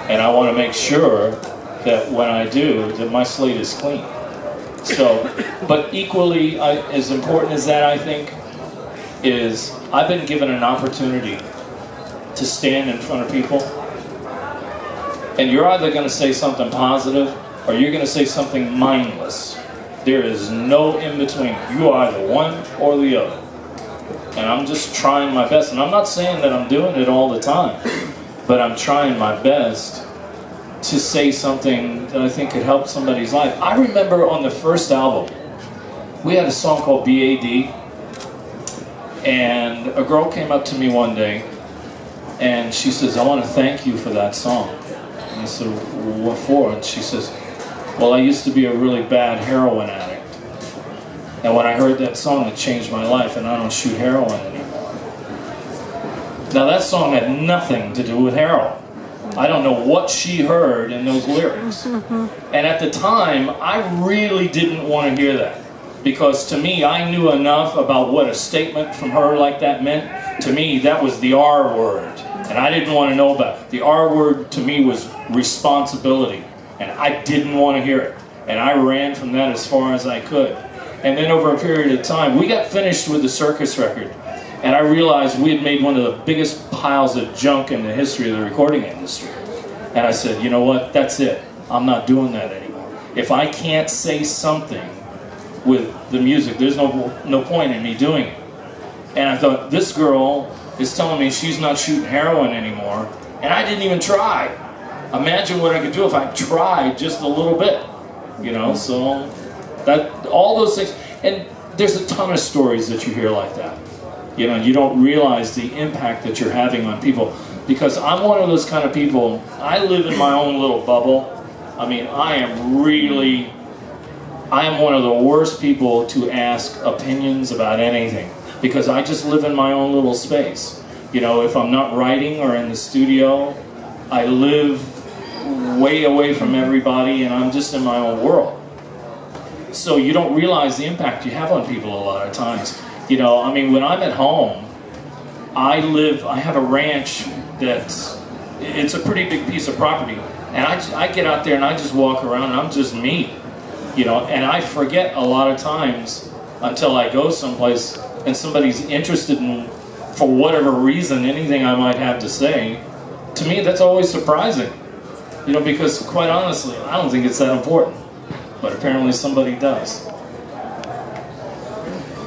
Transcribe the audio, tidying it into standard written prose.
And I want to make sure that when I do, that my slate is clean. So, but equally as important as that, I think, is I've been given an opportunity to stand in front of people, and you're either going to say something positive or you're going to say something mindless. There is no in between. You are either one or the other. And I'm just trying my best. And I'm not saying that I'm doing it all the time, but I'm trying my best to say something that I think could help somebody's life. I remember on the first album, we had a song called BAD, and a girl came up to me one day and she says, "I want to thank you for that song." And I said, "What for?" And she says, "Well, I used to be a really bad heroin addict. And when I heard that song, it changed my life, and I don't shoot heroin anymore." Now, that song had nothing to do with heroin. I don't know what she heard in those lyrics. And at the time, I really didn't want to hear that. Because to me, I knew enough about what a statement from her like that meant. To me, that was the R word. And I didn't want to know about it. The R word to me was responsibility. And I didn't want to hear it. And I ran from that as far as I could. And then over a period of time, we got finished with the Circus record. And I realized we had made one of the biggest piles of junk in the history of the recording industry. And I said, you know what, that's it. I'm not doing that anymore. If I can't say something with the music, there's no point in me doing it. And I thought, this girl is telling me she's not shooting heroin anymore, and I didn't even try. Imagine what I could do if I tried just a little bit, you know. So that, all those things, and there's a ton of stories that you hear like that. You know, you don't realize the impact that you're having on people, because I'm one of those kind of people. I live in my own little bubble. I mean, I am one of the worst people to ask opinions about anything, because I just live in my own little space. You know, if I'm not writing or in the studio, I live way away from everybody, and I'm just in my own world. So you don't realize the impact you have on people a lot of times. You know, I mean, when I'm at home, I have a ranch it's a pretty big piece of property, and I get out there and I just walk around and I'm just me. You know, and I forget a lot of times until I go someplace and somebody's interested in, for whatever reason, anything I might have to say. To me, that's always surprising. You know, because quite honestly, I don't think it's that important. But apparently somebody does.